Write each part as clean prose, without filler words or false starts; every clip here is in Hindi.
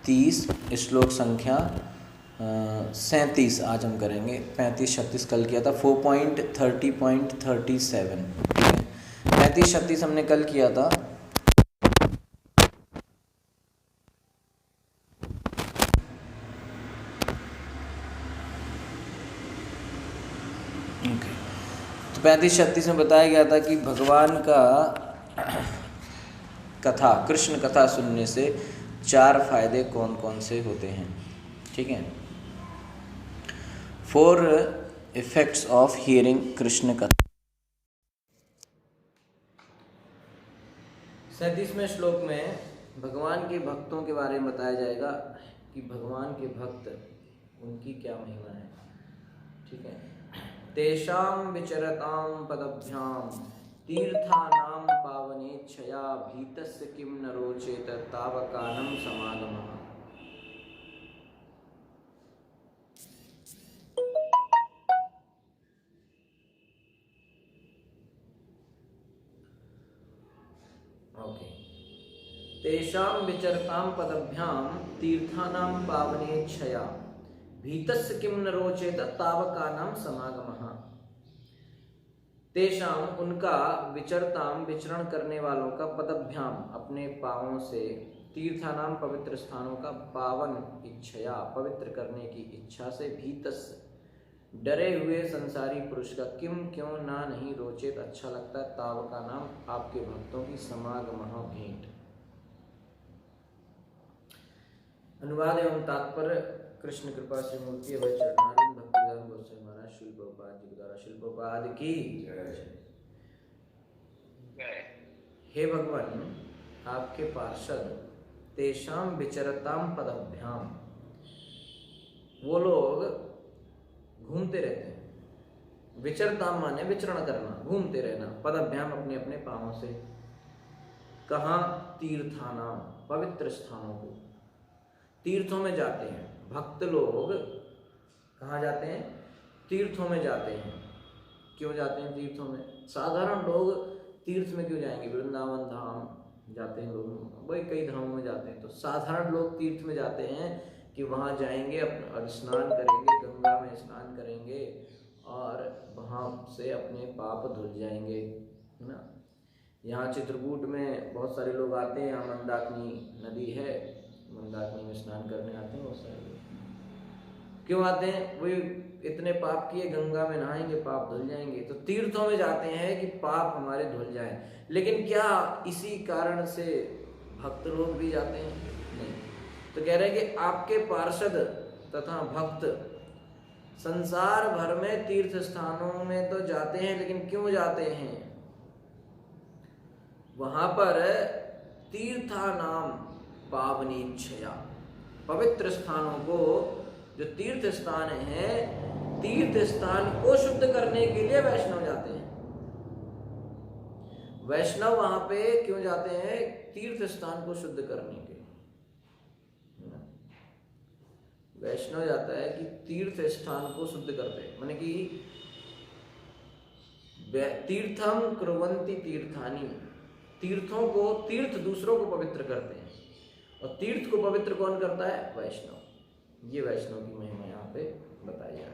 30, श्लोक संख्या 37 आज हम करेंगे। 35 36 कल किया था। 4.30.37, ठीक है। 35 36 हमने कल किया था। ओके, तो 35 36 में बताया गया था कि भगवान का कथा, कृष्ण कथा सुनने से 4 फायदे कौन कौन से होते हैं, ठीक है। 4 इफेक्ट्स ऑफ हियरिंग कृष्ण कथा। 37वें श्लोक में भगवान के भक्तों के बारे में बताया जाएगा कि भगवान के भक्त, उनकी क्या महिमा है, ठीक है। तेषां विचरतां पदभ्यां तीर्थानां पावनेच्छया भीतस्य किं न रोचेत तावकानं समागमः। ओके, तेषां विचरतां पदभ्यां तीर्थानां पावनेच्छया भीतस्य किं न रोचेत तावकानां समागमः। तेषाम, उनका, विचरताम, विचरण करने वालों का, पदभ्याम, अपने पांवों से, तीर्थानाम, पवित्र स्थानों का, पावन इच्छया, पवित्र करने की इच्छा से, भीतस, डरे हुए संसारी पुरुष का, किम, क्यों, ना, नहीं, रोचेत, अच्छा लगता है, ताव का नाम, आपके भक्तों की, समागमः, भेंट। अनुवाद एवं तात्पर्य कृष्ण कृपा से मूर्ति अभय चरणारिंद भक्तिदान गोस्वामी महाराज श्रील प्रभुपाद जी के द्वारा श्रील प्रभुपाद की जय। हे भगवान, आपके पार्षद, तेषाम विचरताम पदभ्याम, वो लोग घूमते रहते हैं। विचरताम माने विचरण करना, घूमते रहना, पदभ्याम अपने अपने पांवों से। कहाँ? तीर्थानाम, पवित्र स्थानों को, तीर्थों में जाते हैं। भक्त लोग कहाँ जाते हैं? तीर्थों में जाते हैं। क्यों जाते हैं तीर्थों में? साधारण लोग तीर्थ में क्यों जाएंगे? वृंदावन धाम जाते हैं लोग, वही कई धामों में जाते हैं। तो साधारण लोग तीर्थ में जाते हैं कि वहाँ जाएंगे, अपना स्नान करेंगे, गंगा में स्नान करेंगे और वहाँ से अपने पाप धुल जाएंगे, है ना। यहाँ चित्रकूट में बहुत सारे लोग आते हैं, यहाँ मंदाकिनी नदी है, मंदाकिनी में स्नान करने आते हैं बहुत सारे लोग। क्यों आते हैं? वो इतने पाप किए, गंगा में नहाएंगे, पाप धुल जाएंगे। तो तीर्थों में जाते हैं कि पाप हमारे धुल जाएं। लेकिन क्या इसी कारण से भक्त लोग भी जाते हैं? नहीं। तो कह रहे हैं कि आपके पार्षद तथा भक्त संसार भर में तीर्थ स्थानों में तो जाते हैं, लेकिन क्यों जाते हैं? वहां पर तीर्थानाम पावनेच्छया, पवित्र स्थानों को, जो तीर्थ स्थान है, तीर्थ स्थान को शुद्ध करने के लिए वैष्णव जाते हैं। वैष्णव वहां पे क्यों जाते हैं? तीर्थ स्थान को शुद्ध करने के लिए। वैष्णव जाता है कि तीर्थ स्थान को शुद्ध करते हैं, माने कि तीर्थम कुर्वन्ति तीर्थानि, तीर्थों को, तीर्थ दूसरों को पवित्र करते हैं। और तीर्थ को पवित्र कौन करता है? वैष्णव। ये वैष्णव की महिमा यहाँ पे बताई जा रही है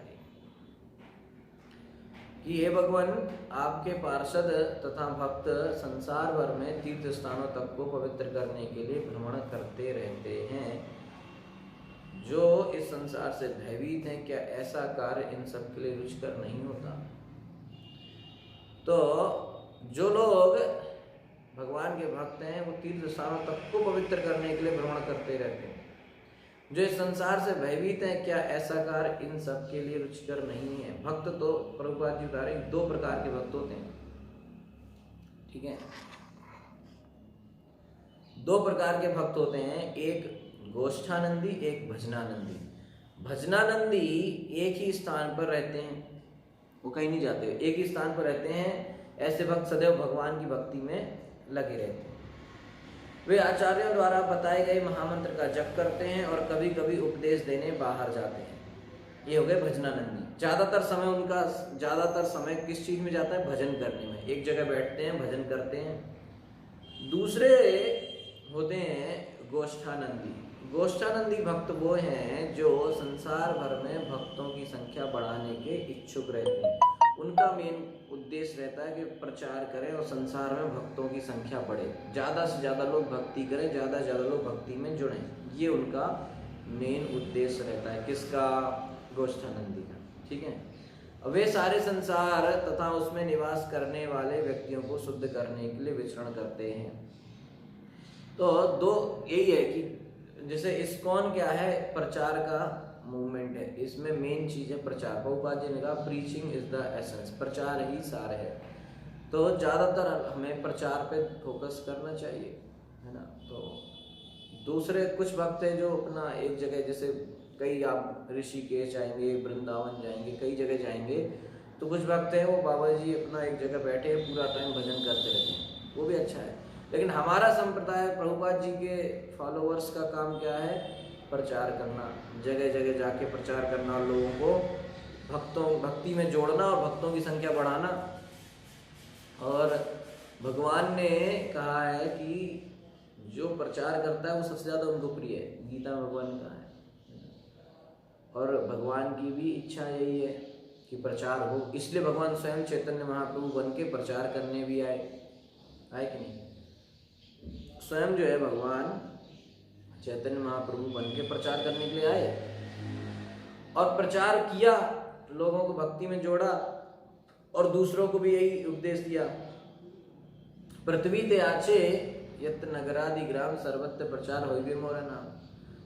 कि हे भगवान, आपके पार्षद तथा भक्त संसार भर में तीर्थ स्थानों तक को पवित्र करने के लिए भ्रमण करते रहते हैं। जो इस संसार से भयभीत हैं, क्या ऐसा कार्य इन सब के लिए रुचिकर नहीं होता? तो जो लोग भगवान के भक्त हैं, वो तीर्थ स्थानों तक को पवित्र करने के लिए भ्रमण करते रहते हैं। जो इस संसार से भयभीत हैं, क्या ऐसा कार्य इन सब के लिए रुचिकर नहीं है? भक्त तो प्रभुपाद जी बता रहे हैं 2 प्रकार के भक्त होते हैं, ठीक है। 2 प्रकार के भक्त होते हैं, एक गोष्ठानंदी, एक भजनानंदी। भजनानंदी एक ही स्थान पर रहते हैं, वो कहीं नहीं जाते, एक ही स्थान पर रहते हैं। ऐसे भक्त सदैव भगवान की भक्ति में लगे रहते हैं। वे आचार्यों द्वारा बताए गए महामंत्र का जप करते हैं और कभी कभी उपदेश देने बाहर जाते हैं। ये हो गए भजनानंदी। ज्यादातर समय किस चीज में जाता है? भजन करने में। एक जगह बैठते हैं, भजन करते हैं। दूसरे होते हैं गोष्ठानंदी। गोष्ठानंदी भक्त वो हैं जो संसार भर में भक्तों की संख्या बढ़ाने के इच्छुक रहते हैं। उनका मेन उद्देश्य रहता है कि प्रचार करें और संसार में भक्तों की संख्या बढ़े, ज़्यादा से ज़्यादा लोग भक्ति करें, ज़्यादा से ज़्यादा लोग भक्ति में जुड़ें। ये उनका मेन उद्देश्य रहता है। किसका? गोष्ठानंदी का। ठीक है। वे सारे संसार तथा उसमें निवास करने वाले व्यक्तियों को शुद्ध करने के लिए विचरण करते हैं। तो दो यही है कि जैसे इस्कॉन क्या है, प्रचार का मूवमेंट है। इसमें मेन चीज है प्रचार। प्रभुपाद जी ने कहा प्रीचिंग इज द एसेंस, प्रचार ही सार है। तो ज़्यादातर हमें प्रचार पे फोकस करना चाहिए, है ना। तो दूसरे कुछ भक्त हैं जो अपना एक जगह, जैसे कई आप ऋषिकेश जाएंगे, वृंदावन जाएंगे, कई जगह जाएंगे, तो कुछ भक्त हैं वो बाबा जी अपना एक जगह बैठे पूरा टाइम भजन करते रहते हैं, वो भी अच्छा है। लेकिन हमारा संप्रदाय प्रभुपाद जी के फॉलोअर्स का काम क्या है? प्रचार करना, जगह जगह जाके प्रचार करना और लोगों को भक्ति में जोड़ना और भक्तों की संख्या बढ़ाना। और भगवान ने कहा है कि जो प्रचार करता है वो सबसे ज़्यादा उनको प्रिय है, गीता में भगवान ने कहा है। और भगवान की भी इच्छा यही है कि प्रचार हो, इसलिए भगवान स्वयं चैतन्य महाप्रभु बन के प्रचार करने भी आए कि नहीं? स्वयं जो है भगवान चैतन्य महाप्रभु बन के प्रचार करने के लिए आए और प्रचार किया, लोगों को भक्ति में जोड़ा और दूसरों को भी यही उपदेश दिया। पृथ्वी ते आचे यत नगरादि ग्राम सर्वत्र प्रचार होइबे मोरा नाम।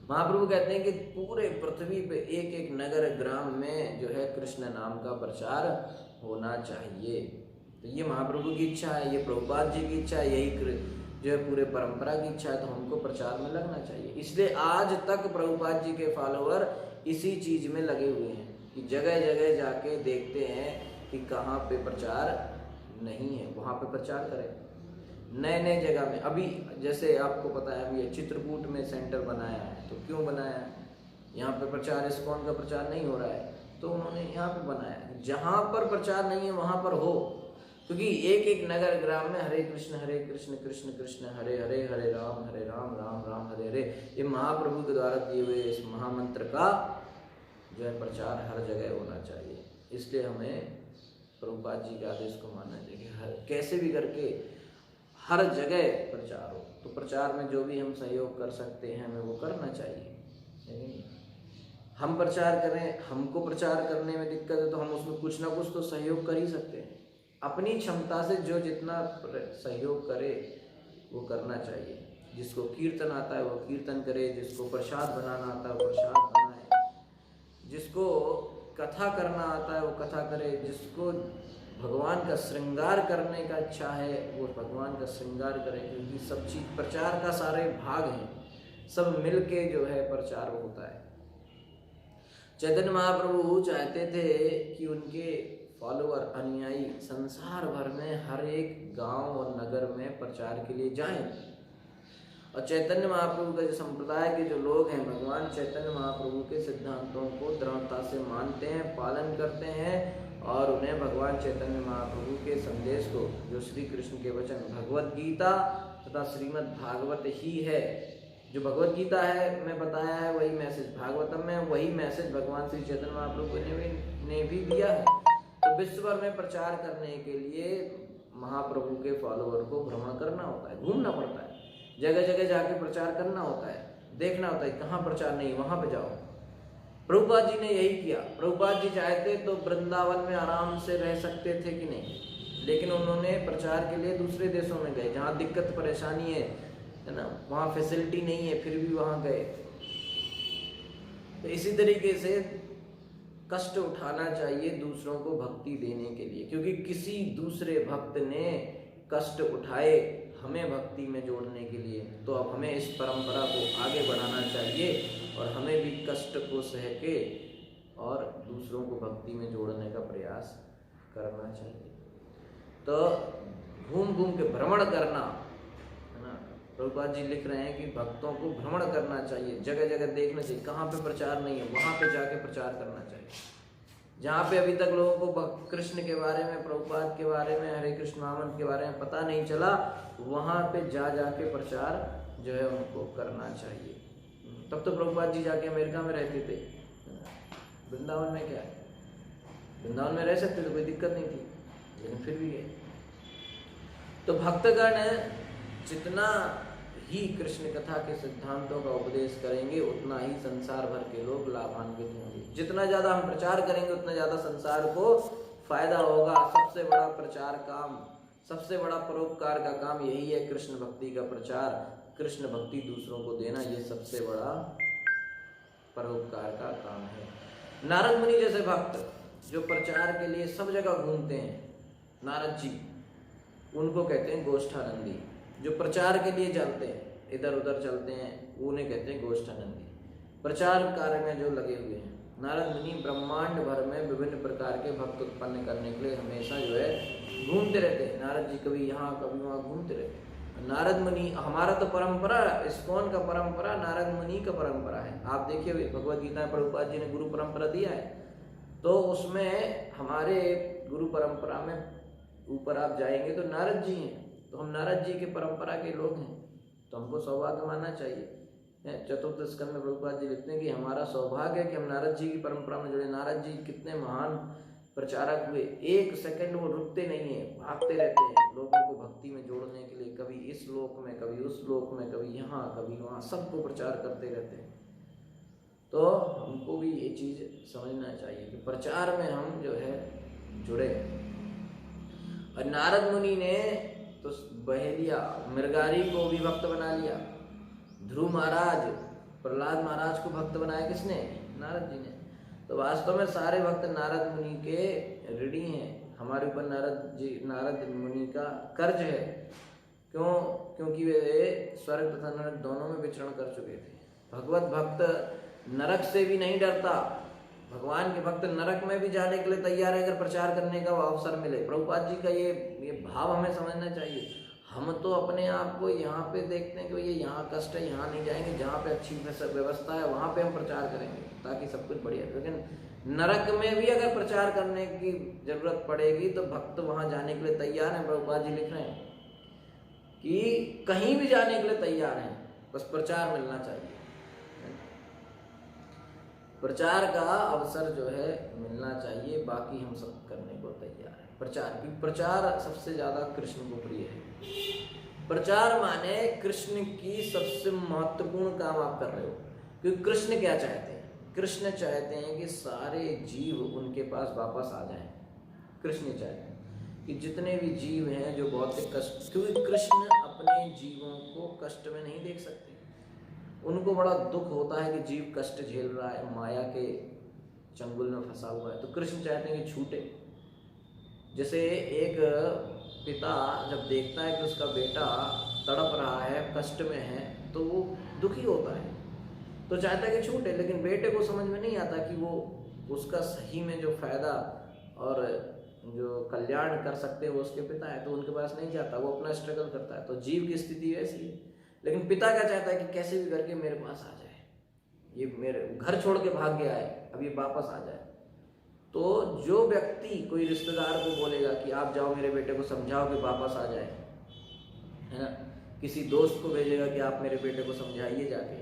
महाप्रभु कहते हैं कि पूरे पृथ्वी पे एक एक नगर ग्राम में जो है कृष्ण नाम का प्रचार होना चाहिए। तो ये महाप्रभु की इच्छा है, ये प्रभुपाद जी की इच्छा है, यही जो है पूरे परंपरा की इच्छा है। तो हमको प्रचार में लगना चाहिए। इसलिए आज तक प्रभुपाद जी के फॉलोअर इसी चीज में लगे हुए हैं कि जगह जगह जाके देखते हैं कि कहाँ पे प्रचार नहीं है, वहाँ पे प्रचार करें। नए नए जगह में, अभी जैसे आपको पता है अभी चित्रकूट में सेंटर बनाया है, तो क्यों बनाया है? यहाँ पे प्रचार, इस्कॉन का प्रचार नहीं हो रहा है, तो उन्होंने यहाँ पे बनाया है। जहाँ पर प्रचार नहीं है वहाँ पर हो, क्योंकि एक एक नगर ग्राम में हरे कृष्ण कृष्ण कृष्ण हरे हरे, हरे राम राम राम हरे हरे, ये महाप्रभु के द्वारा दिए हुए इस महामंत्र का जो है प्रचार हर जगह होना चाहिए। इसलिए हमें प्रभुपाद जी के आदेश को मानना चाहिए, कैसे भी करके हर जगह प्रचार हो। तो प्रचार में जो भी हम सहयोग कर सकते हैं हमें वो करना चाहिए। नहीं, हम प्रचार करें, हमको प्रचार करने में दिक्कत है तो हम उसमें कुछ ना कुछ तो सहयोग कर ही सकते हैं। अपनी क्षमता से जो जितना सहयोग करे वो करना चाहिए। जिसको कीर्तन आता है वो कीर्तन करे, जिसको प्रसाद बनाना आता है वो प्रसाद बनाए, जिसको कथा करना आता है वो कथा करे, जिसको भगवान का श्रृंगार करने का इच्छा है वो भगवान का श्रृंगार करे। क्योंकि सब चीज प्रचार का सारे भाग हैं, सब मिलके जो है प्रचार होता है। चैतन्य महाप्रभु चाहते थे कि उनके फॉलोअर, अनुयायी संसार भर में हर एक गांव और नगर में प्रचार के लिए जाएं। और चैतन्य महाप्रभु का जो संप्रदाय के जो लोग हैं, भगवान चैतन्य महाप्रभु के सिद्धांतों को दृढ़ता से मानते हैं, पालन करते हैं और उन्हें भगवान चैतन्य महाप्रभु के संदेश को, जो श्री कृष्ण के वचन भगवत गीता तथा श्रीमद् भागवत ही है, जो भगवत गीता है मैं बताया है वही मैसेज भागवतम में, वही मैसेज भगवान श्री चैतन्य महाप्रभु ने भी दिया है। तो विश्व भर में प्रचार करने के लिए महाप्रभु के फॉलोअर को भ्रमण करना होता है, घूमना पड़ता है, जगह जगह जाके प्रचार करना होता है, देखना होता है कहाँ प्रचार नहीं वहां पे जाओ। प्रभुपाद जी ने यही किया। प्रभुपाद जी चाहते तो वृंदावन में आराम से रह सकते थे कि नहीं, लेकिन उन्होंने प्रचार के लिए दूसरे देशों में गए जहाँ दिक्कत परेशानी है ना, वहाँ फैसिलिटी नहीं है, फिर भी वहाँ गए। तो इसी तरीके से कष्ट उठाना चाहिए दूसरों को भक्ति देने के लिए, क्योंकि किसी दूसरे भक्त ने कष्ट उठाए हमें भक्ति में जोड़ने के लिए, तो अब हमें इस परंपरा को आगे बढ़ाना चाहिए और हमें भी कष्ट को सह के और दूसरों को भक्ति में जोड़ने का प्रयास करना चाहिए। तो घूम घूम के भ्रमण करना है ना, प्रभुपाद जी लिख रहे हैं कि भक्तों को भ्रमण करना चाहिए, जगह जगह देखना चाहिए, कहाँ पे प्रचार नहीं है वहाँ पे जाके प्रचार करना चाहिए। जहाँ पे अभी तक लोगों को कृष्ण के बारे में, प्रभुपाद के बारे में, हरे कृष्ण महामंत्र के बारे में पता नहीं चला, वहाँ पे जाके प्रचार जो है उनको करना चाहिए। तब तो प्रभुपाद जी जाके अमेरिका में रहते थे, वृंदावन में क्या है, वृंदावन में रह सकते तो कोई दिक्कत नहीं थी, लेकिन फिर भी गए। तो भक्तगण जितना ही कृष्ण कथा के सिद्धांतों का उपदेश करेंगे उतना ही संसार भर के लोग लाभान्वित होंगे। जितना ज्यादा हम प्रचार करेंगे उतना ज्यादा संसार को फायदा होगा। सबसे बड़ा प्रचार काम, सबसे बड़ा परोपकार का काम यही है, कृष्ण भक्ति का प्रचार, कृष्ण भक्ति दूसरों को देना, ये सबसे बड़ा परोपकार का काम है। नारद मुनि जैसे भक्त जो प्रचार के लिए सब जगह घूमते हैं, नारद जी, उनको कहते हैं गोष्ठानंदी। जो प्रचार के लिए चलते हैं, इधर उधर चलते हैं, उन्हें कहते हैं गोष्ठानंदी। प्रचार कार्य में जो लगे हुए हैं, नारद मुनि ब्रह्मांड भर में विभिन्न प्रकार के भक्त उत्पन्न करने के लिए हमेशा जो है घूमते रहते हैं। नारद जी कभी यहाँ कभी वहाँ घूमते रहते हैं। नारद मुनि, हमारा तो परंपरा, इस्कॉन का परंपरा नारद मुनि का परंपरा है। आप देखिए भगवद गीता में प्रभुपाद जी ने गुरु परंपरा दिया है, तो उसमें हमारे गुरु परंपरा में ऊपर आप जाएंगे तो नारद जी हैं। तो हम नारद जी के परंपरा के लोग हैं, तो हमको सौभाग्य मानना चाहिए। चतुर्थ स्कंद में प्रभुपाद जी लिखते हैं कि हमारा सौभाग्य है कि हम नारद जी की परंपरा में जुड़े। नारद जी कितने महान प्रचारक हुए, एक सेकंड वो रुकते नहीं है, भागते रहते हैं लोगों को भक्ति में जोड़ने के लिए, कभी इस लोक में, कभी उस लोक में, कभी यहाँ कभी वहाँ, सबको प्रचार करते रहते हैं। तो हमको भी ये चीज समझना चाहिए कि प्रचार में हम जो है जुड़े। और नारद मुनि ने तो बहेलिया मृगारी को भी भक्त बना लिया। ध्रुव महाराज, प्रहलाद महाराज को भक्त बनाया किसने? नारद जी ने। तो वास्तव में सारे भक्त नारद मुनि के ऋणी हैं। हमारे ऊपर नारद मुनि का कर्ज है। क्यों? क्योंकि वे स्वर्ग तथा नरक दोनों में विचरण कर चुके थे। भगवत भक्त नरक से भी नहीं डरता। भगवान के भक्त नरक में भी जाने के लिए तैयार है अगर प्रचार करने का अवसर मिले। प्रभुपाद जी का ये भाव हमें समझना चाहिए। हम तो अपने आप को यहाँ पे देखते हैं कि ये यहाँ कष्ट है, यहाँ नहीं जाएंगे, जहाँ पे अच्छी व्यवस्था है वहाँ पे हम प्रचार करेंगे ताकि सब कुछ बढ़िया। लेकिन नरक में भी अगर प्रचार करने की जरूरत पड़ेगी तो भक्त वहाँ जाने के लिए तैयार हैं। प्रभुपाद जी लिख रहे हैं कि कहीं भी जाने के लिए तैयार हैं, बस प्रचार मिलना चाहिए। प्रचार का अवसर जो है मिलना चाहिए, बाकी हम सब करने को तैयार है। प्रचार सबसे ज्यादा कृष्ण को प्रिय है। प्रचार माने कृष्ण की सबसे महत्वपूर्ण काम आप कर रहे हो। क्योंकि कृष्ण क्या चाहते हैं? कृष्ण चाहते हैं कि सारे जीव उनके पास वापस आ जाएं। कृष्ण चाहते हैं कि जितने भी जीव हैं जो भौतिक कष्ट, क्योंकि कृष्ण अपने जीवों को कष्ट में नहीं देख सकते। उनको बड़ा दुख होता है कि जीव कष्ट झेल रहा है, माया के चंगुल में फंसा हुआ है। तो कृष्ण चाहते हैं कि छूटे। जैसे एक पिता जब देखता है कि उसका बेटा तड़प रहा है, कष्ट में है, तो वो दुखी होता है, तो चाहता है कि छूटे। लेकिन बेटे को समझ में नहीं आता कि वो उसका सही में जो फायदा और जो कल्याण कर सकते हैं वो उसके पिता है, तो उनके पास नहीं जाता, वो अपना स्ट्रगल करता है। तो जीव की स्थिति वैसी है। लेकिन पिता क्या चाहता है कि कैसे भी करके मेरे पास आ जाए, ये मेरे घर छोड़ के भाग गया है, अब ये वापस आ जाए। तो जो व्यक्ति कोई रिश्तेदार को बोलेगा कि आप जाओ मेरे बेटे को समझाओ कि वापस आ जाए, है ना, किसी दोस्त को भेजेगा कि आप मेरे बेटे को समझाइए जाके,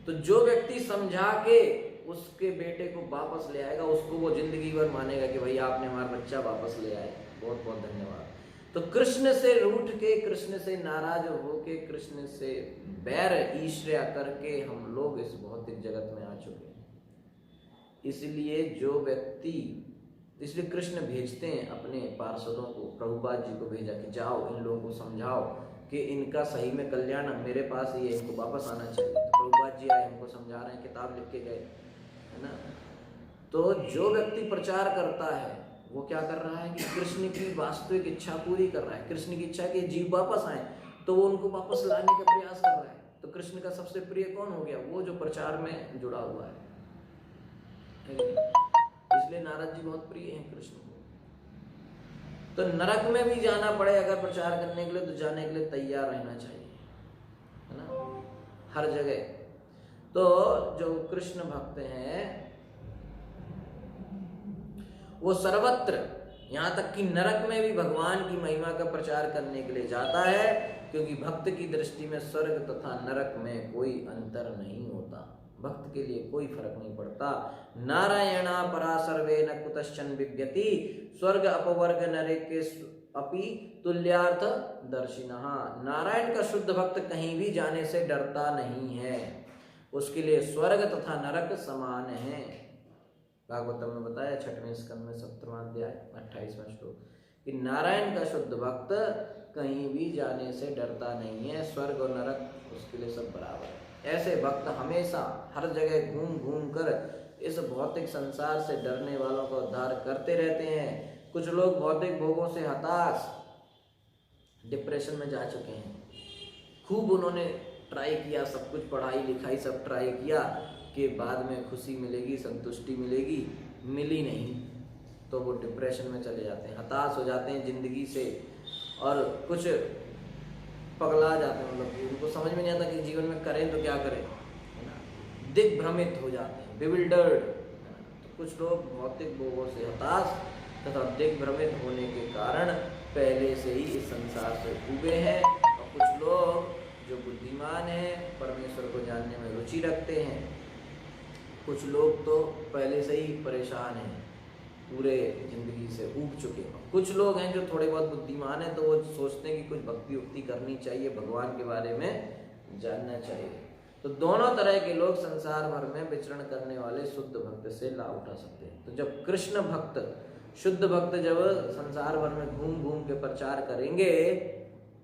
तो जो व्यक्ति समझा के उसके बेटे को वापस ले आएगा, उसको वो जिंदगी भर मानेगा कि भाई आपने हमारा बच्चा वापस ले आए, बहुत बहुत धन्यवाद। तो कृष्ण से रूठ के, कृष्ण से नाराज होके, कृष्ण से बैर ईर्ष्या करके हम लोग इस भौतिक जगत में आ चुके हैं। इसलिए जो व्यक्ति, इसलिए कृष्ण भेजते हैं अपने पार्षदों को, प्रभुपाद जी को भेजा कि जाओ इन लोगों को समझाओ कि इनका सही में कल्याण मेरे पास ही है, इनको वापस आना चाहिए। तो प्रभुपाद जी आए, हमको समझा रहे हैं, किताब लिख के गए, है ना। तो जो व्यक्ति प्रचार करता है वो क्या कर रहा है कि कृष्ण की वास्तविक इच्छा पूरी कर रहा है। कृष्ण की इच्छा कि जीव वापस आए, तो वो उनको वापस लाने का प्रयास कर रहा है। तो कृष्ण का सबसे प्रिय कौन हो गया? वो जो प्रचार में जुड़ा हुआ है। इसलिए नारद जी बहुत प्रिय हैं कृष्ण को। तो नरक में भी जाना पड़े अगर प्रचार करने के लिए, तो जाने के लिए तैयार रहना चाहिए, है ना, हर जगह। तो जो कृष्ण भक्त हैं वो सर्वत्र, यहाँ तक कि नरक में भी भगवान की महिमा का प्रचार करने के लिए जाता है, क्योंकि भक्त की दृष्टि में स्वर्ग तथा नरक में कोई अंतर नहीं होता। भक्त के लिए कोई फर्क नहीं पड़ता। नारायणा परा सर्वे न कुतश्चन बिभ्यति स्वर्ग अपवर्ग नरे के अपि तुल्यार्थ दर्शिनः। नारायण का शुद्ध भक्त कहीं भी जाने से डरता नहीं है, उसके लिए स्वर्ग तथा नरक समान है। भागवतम में बताया 6वें स्कंद में 17वां अध्याय 28वां श्लोक कि नारायण का शुद्ध भक्त कहीं भी जाने से डरता नहीं है, स्वर्ग और नरक उसके लिए सब बराबर है। ऐसे भक्त हमेशा हर जगह घूम घूम कर इस भौतिक संसार से डरने वालों का उद्धार करते रहते हैं। कुछ लोग भौतिक भोगों से हताश डिप्रेशन में जा चुके हैं, खूब उन्होंने ट्राई किया, सब कुछ पढ़ाई लिखाई सब ट्राई किया कि बाद में खुशी मिलेगी, संतुष्टि मिलेगी, मिली नहीं, तो वो डिप्रेशन में चले जाते हैं, हताश हो जाते हैं जिंदगी से और कुछ पगला जाते हैं। मतलब कि उनको समझ में नहीं आता कि जीवन में करें तो क्या करें, है ना, दिग्भ्रमित हो जाते हैं, बिविल्डर्ड। तो कुछ लोग भौतिक भोगों से हताश तथा दिग्भ्रमित होने के कारण पहले से ही इस संसार से उबे हैं, और कुछ लोग जो बुद्धिमान हैं, परमेश्वर को जानने में रुचि रखते हैं, कुछ लोग तो पहले से ही परेशान हैं, पूरे जिंदगी से ऊब चुके हैं। कुछ लोग हैं जो थोड़े बहुत बुद्धिमान हैं, तो वो सोचते हैं कि कुछ भक्ति उक्ति करनी चाहिए, भगवान के बारे में जानना चाहिए। तो दोनों तरह के लोग संसार भर में विचरण करने वाले शुद्ध भक्त से लाभ उठा सकते हैं। तो जब कृष्ण भक्त, शुद्ध भक्त जब संसार भर में घूम घूम के प्रचार करेंगे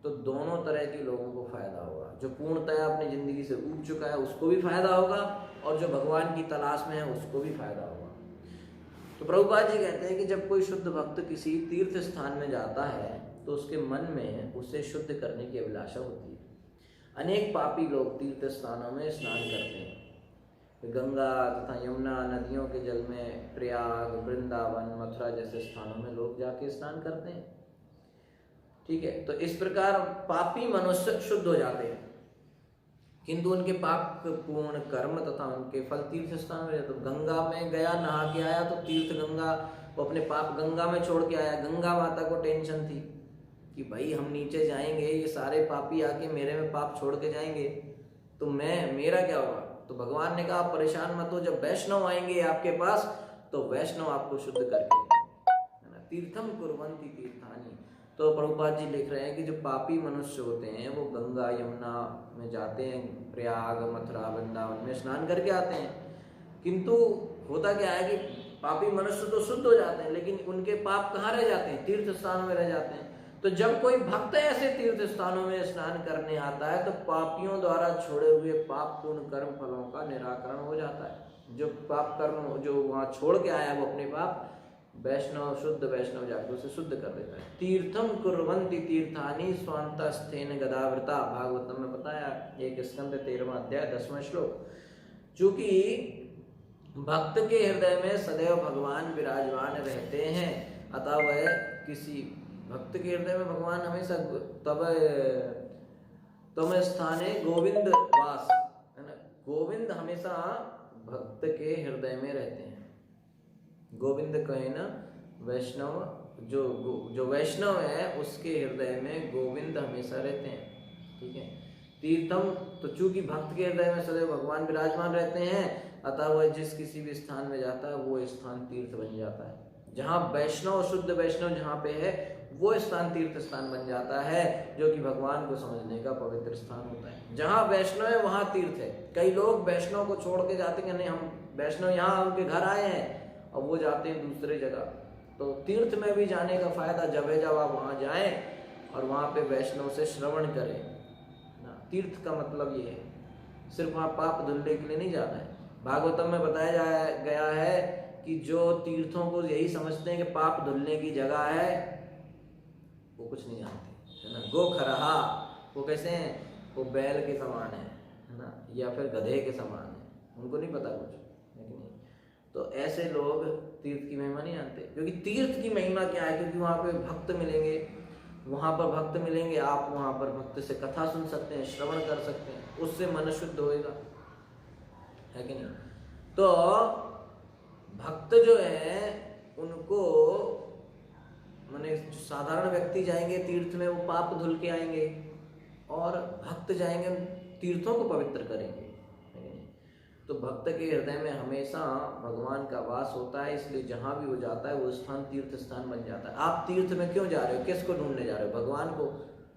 तो दोनों तरह के लोगों को फायदा होगा। जो पूर्णतया अपनी जिंदगी से ऊब चुका है उसको भी फायदा होगा, और जो भगवान की तलाश में है उसको भी फायदा होगा। तो प्रभुपाद जी कहते हैं कि जब कोई शुद्ध भक्त किसी तीर्थ स्थान में जाता है तो उसके मन में उसे शुद्ध करने की अभिलाषा होती है। अनेक पापी लोग तीर्थ स्थानों में स्नान करते हैं, गंगा तथा यमुना नदियों के जल में प्रयाग, वृंदावन, मथुरा जैसे स्थानों में लोग जाके स्नान करते हैं। ठीक है, तो इस प्रकार पापी मनुष्य शुद्ध हो जाते हैं, किंतु उनके पाप पूर्ण कर्म तथा उनके फल तीर्थ स्थान में। तो गंगा में गया, नहा के आया, तो तीर्थ गंगा, वो अपने पाप गंगा में छोड़ के आया। गंगा माता को टेंशन थी कि भाई हम नीचे जाएंगे, ये सारे पापी आके मेरे में पाप छोड़ के जाएंगे, तो मेरा क्या होगा। तो भगवान ने कहा परेशान मत हो, जब वैष्णव आएंगे आपके पास तो वैष्णव आपको शुद्ध करके, है ना, तीर्थम कुर्वन्ति तीर्थानि। तो प्रभुपाद जी लिख रहे हैं कि जो पापी मनुष्य होते हैं वो गंगा यमुना में जाते हैं, प्रयाग, मथुरा, वृंदावन में स्नान करके आते हैं, किंतु होता क्या है कि पापी मनुष्य तो शुद्ध हो जाते हैं, लेकिन उनके पाप कहाँ रह जाते हैं, तीर्थ स्थानों में रह जाते हैं। तो जब कोई भक्त ऐसे तीर्थ स्थानों में स्नान करने आता है तो पापियों द्वारा छोड़े हुए पाप पूर्ण कर्म फलों का निराकरण हो जाता है। जो पाप कर्म जो वहाँ छोड़ के आया वो अपने पाप वैष्णव, शुद्ध वैष्णव जाकर उसे शुद्ध कर देता है। तीर्थम कुर्वन्ति तीर्थानि स्वान्तस्थेन गदावृता, भागवतम में बताया 1 स्कंद 13वां अध्याय 10वां श्लोक। चूंकि भक्त के हृदय में सदैव भगवान विराजमान रहते हैं, अतः वह किसी भक्त के हृदय में भगवान हमेशा तब स्थाने गोविंद वास, है ना, गोविंद हमेशा भक्त के हृदय में रहते हैं। गोविंद कहे ना वैष्णव, जो वैष्णव है उसके हृदय में गोविंद हमेशा रहते हैं। ठीक है, तीर्थम, तो चूंकि भक्त के हृदय में सदैव भगवान विराजमान रहते हैं, अतः वह जिस किसी भी स्थान में जाता है वो स्थान तीर्थ बन जाता है। जहाँ वैष्णव, शुद्ध वैष्णव जहाँ पे है वो स्थान तीर्थ स्थान बन जाता है, जो कि भगवान को समझने का पवित्र स्थान होता है। जहाँ वैष्णव है वहाँ तीर्थ है। कई लोग वैष्णव को छोड़ के जाते हैं, नहीं हम वैष्णव यहाँ उनके घर आए हैं, और वो जाते हैं दूसरे जगह। तो तीर्थ में भी जाने का फायदा जब है जब आप वहाँ जाएं और वहाँ पे वैष्णव से श्रवण करें ना। तीर्थ का मतलब ये है, सिर्फ वहाँ पाप धुलने के लिए नहीं जाना है। भागवतम में बताया गया है कि जो तीर्थों को यही समझते हैं कि पाप धुलने की जगह है, वो कुछ नहीं जानते, है ना। गो खरहा, वो कैसे हैं, वो बैल के समान है ना, या फिर गधे के समान है, उनको नहीं पता कुछ, है कि नहीं। तो ऐसे लोग तीर्थ की महिमा नहीं जानते, क्योंकि तीर्थ की महिमा क्या है, क्योंकि वहाँ पे भक्त मिलेंगे, वहाँ पर भक्त मिलेंगे, आप वहाँ पर भक्त से कथा सुन सकते हैं, श्रवण कर सकते हैं, उससे मन शुद्ध होएगा, है कि नहीं। तो भक्त जो है उनको, माने साधारण व्यक्ति जाएंगे तीर्थ में वो पाप धुल के आएंगे, और भक्त जाएंगे तीर्थों को पवित्र करेंगे, है कि नहीं। तो भक्त के हृदय में हमेशा भगवान का वास होता है, इसलिए जहाँ भी वो जाता है वो स्थान तीर्थ स्थान बन जाता है। आप तीर्थ में क्यों जा रहे हो, किसको ढूंढने जा रहे हो, भगवान को।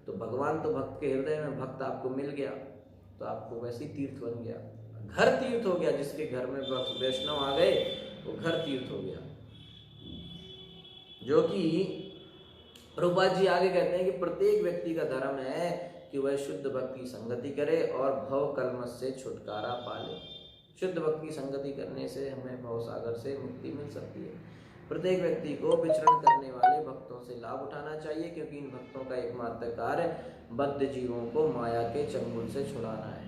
तो भगवान तो भक्त के हृदय में, भक्त आपको मिल गया तो आपको वैसे ही तीर्थ बन गया, घर तीर्थ हो गया। जिसके घर में वैष्णव आ गए वो घर तीर्थ हो गया। जो कि प्रभुपाद जी आगे कहते हैं कि प्रत्येक व्यक्ति का धर्म है कि वह शुद्ध भक्ति की संगति करे और भव कलमश से छुटकारा पाले। शुद्ध भक्ति की संगति करने से हमें भव सागर से मुक्ति मिल सकती है। प्रत्येक व्यक्ति को विचरण करने वाले भक्तों से लाभ उठाना चाहिए, क्योंकि इन भक्तों का एकमात्र कार्य बद्ध जीवों को माया के चंगुल से छुड़ाना है।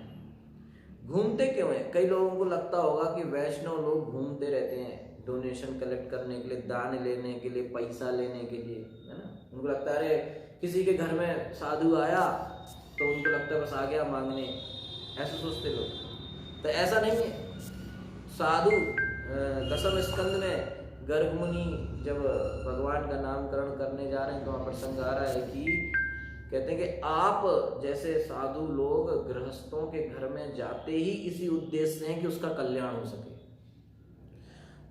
घूमते क्यों है? कई लोगों को लगता होगा कि वैष्णव लोग घूमते रहते हैं डोनेशन कलेक्ट करने के लिए, दान लेने के लिए, पैसा लेने के लिए, है ना। उनको लगता है अरे किसी के घर में साधु आया तो उनको लगता है बस आ गया मांगने, ऐसे सोचते लोग। तो ऐसा नहीं है। साधु दशम स्कंद में गर्ग मुनि जब भगवान का नामकरण करने जा रहे हैं तो वहाँ प्रसंग आ रहा है कि कहते हैं कि आप जैसे साधु लोग गृहस्थों के घर में जाते ही इसी उद्देश्य से हैं कि उसका कल्याण हो सके।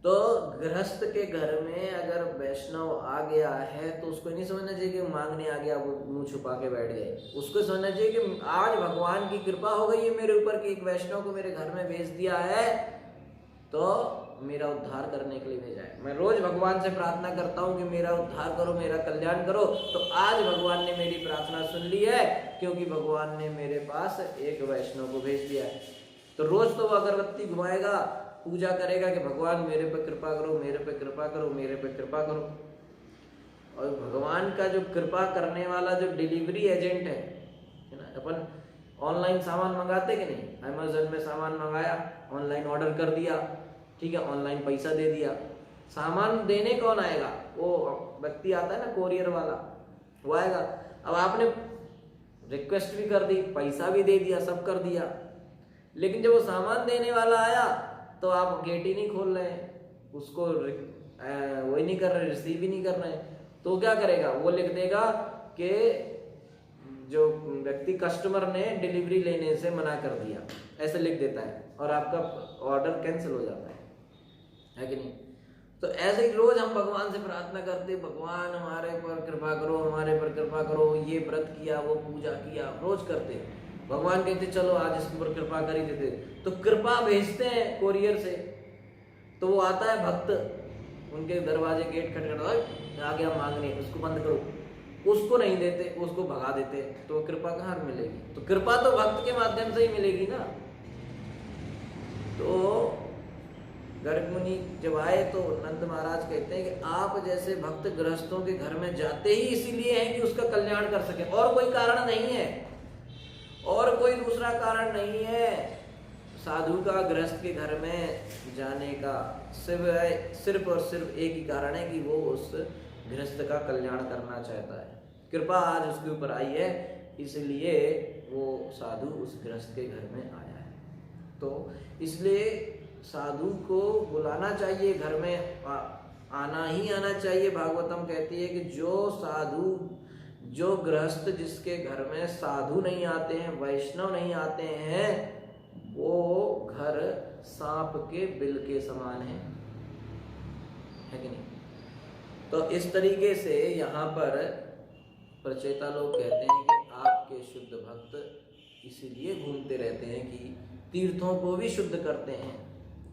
तो गृहस्थ के घर में अगर वैष्णव आ गया है तो उसको नहीं समझना चाहिए कि मांगने आ गया, वो मुंह छुपा के बैठ गए। उसको समझना चाहिए कि आज भगवान की कृपा हो गई है मेरे ऊपर कि एक वैष्णव को मेरे घर में भेज दिया है, तो मेरा उद्धार करने के लिए भेजा है। मैं रोज भगवान से प्रार्थना करता हूँ कि मेरा उद्धार करो, मेरा कल्याण करो। तो आज भगवान ने मेरी प्रार्थना सुन ली है, क्योंकि भगवान ने मेरे पास एक वैष्णव को भेज दिया है। तो रोज तो वो अगरबत्ती घुमाएगा, पूजा करेगा कि भगवान मेरे पे कृपा करो, मेरे पे कृपा करो, मेरे पे कृपा करो। और भगवान का जो कृपा करने वाला जो डिलीवरी एजेंट है ना, अपन ऑनलाइन सामान मंगाते कि नहीं, अमेज़न में सामान मंगाया, ऑनलाइन ऑर्डर कर दिया, ठीक है, ऑनलाइन पैसा दे दिया, सामान देने कौन आएगा? वो व्यक्ति आता है ना, कोरियर वाला, वो आएगा। अब आपने रिक्वेस्ट भी कर दी, पैसा भी दे दिया, सब कर दिया, लेकिन जब वो सामान देने वाला आया तो आप गेट ही नहीं खोल रहे हैं, उसको वही नहीं कर रहे, रिसीव ही नहीं कर रहे हैं। तो क्या करेगा? वो लिख देगा कि जो व्यक्ति कस्टमर ने डिलीवरी लेने से मना कर दिया, ऐसे लिख देता है, और आपका ऑर्डर कैंसिल हो जाता है कि नहीं। तो ऐसे ही रोज हम भगवान से प्रार्थना करते, भगवान हमारे पर कृपा करो, हमारे पर कृपा करो, ये व्रत किया, वो पूजा किया, रोज करते। भगवान कहते चलो आज इसके ऊपर कृपा कर ही देते, तो कृपा भेजते हैं कोरियर से। तो वो आता है भक्त, उनके दरवाजे गेट खटखटा, आ गया मांगने, उसको बंद करो, उसको नहीं देते, उसको भगा देते, तो कृपा कहाँ मिलेगी? तो कृपा तो भक्त के माध्यम से ही मिलेगी ना। तो गर्ग मुनि जब आए तो नंद महाराज कहते हैं कि आप जैसे भक्त गृहस्थों के घर में जाते ही इसीलिए हैं कि उसका कल्याण कर सके, और कोई कारण नहीं है, और कोई दूसरा कारण नहीं है। साधु का गृहस्थ के घर में जाने का सिर्फ और सिर्फ एक ही कारण है कि वो उस गृहस्थ का कल्याण करना चाहता है। कृपा आज उसके ऊपर आई है, इसलिए वो साधु उस गृहस्थ के घर में आया है। तो इसलिए साधु को बुलाना चाहिए, घर में आना ही आना चाहिए। भागवतम कहती है कि जो साधु, जो गृहस्थ जिसके घर में साधु नहीं आते हैं, वैष्णव नहीं आते हैं, वो घर सांप के बिल के समान है कि नहीं। तो इस तरीके से यहाँ पर प्रचेता लोग कहते हैं कि आपके शुद्ध भक्त इसीलिए घूमते रहते हैं कि तीर्थों को भी शुद्ध करते हैं,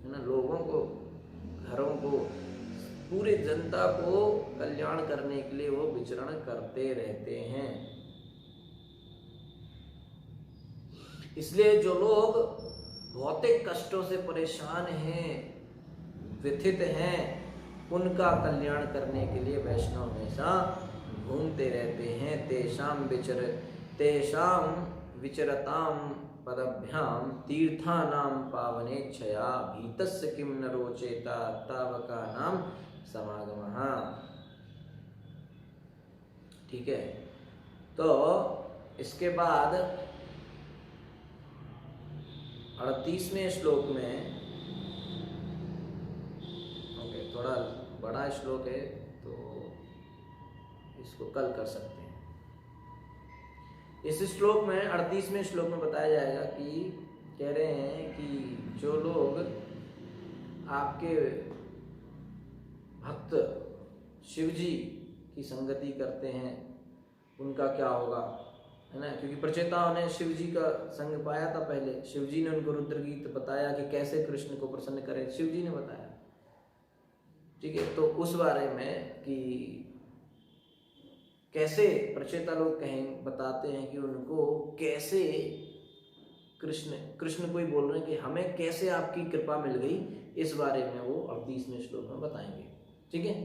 है ना, लोगों को, घरों को, पूरी जनता को कल्याण करने के लिए वो विचरण करते रहते हैं। इसलिए जो लोग भौतिक कष्टों से परेशान हैं, व्यथित हैं, उनका कल्याण करने के लिए वैष्णव हमेशा घूमते रहते हैं। तेषाम विचरताम पदभ्याम तीर्थानां पावनेच्छया भीतस्य किम न रोचेता तावका नाम समागमः। ठीक है, तो इसके बाद 38वें श्लोक में, ओके, थोड़ा बड़ा श्लोक है तो इसको कल कर सकते हैं। इस श्लोक में 38वें श्लोक में बताया जाएगा कि कह रहे हैं कि जो लोग आपके भक्त शिव जी की संगति करते हैं उनका क्या होगा, है ना। क्योंकि प्रचेताओं ने शिव जी का संग पाया था पहले, शिव जी ने उनको रुद्र गीत बताया कि कैसे कृष्ण को प्रसन्न करें, शिव जी ने बताया, ठीक है। तो उस बारे में कि कैसे प्रचेता लोग बताते हैं कि उनको कैसे कृष्ण को ही बोल रहे हैं कि हमें कैसे आपकी कृपा मिल गई, इस बारे में वो 38वें श्लोक में बताएंगे, ठीक है।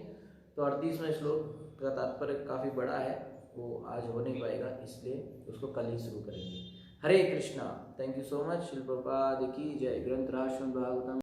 तो 38वां श्लोक का तात्पर्य काफ़ी बड़ा है, वो आज हो नहीं पाएगा, इसलिए उसको कल ही शुरू करेंगे। Hare Krishna. Thank you so much. Shrila Prabhupada की जय। ग्रंथ राज श्रीमद् भागवतम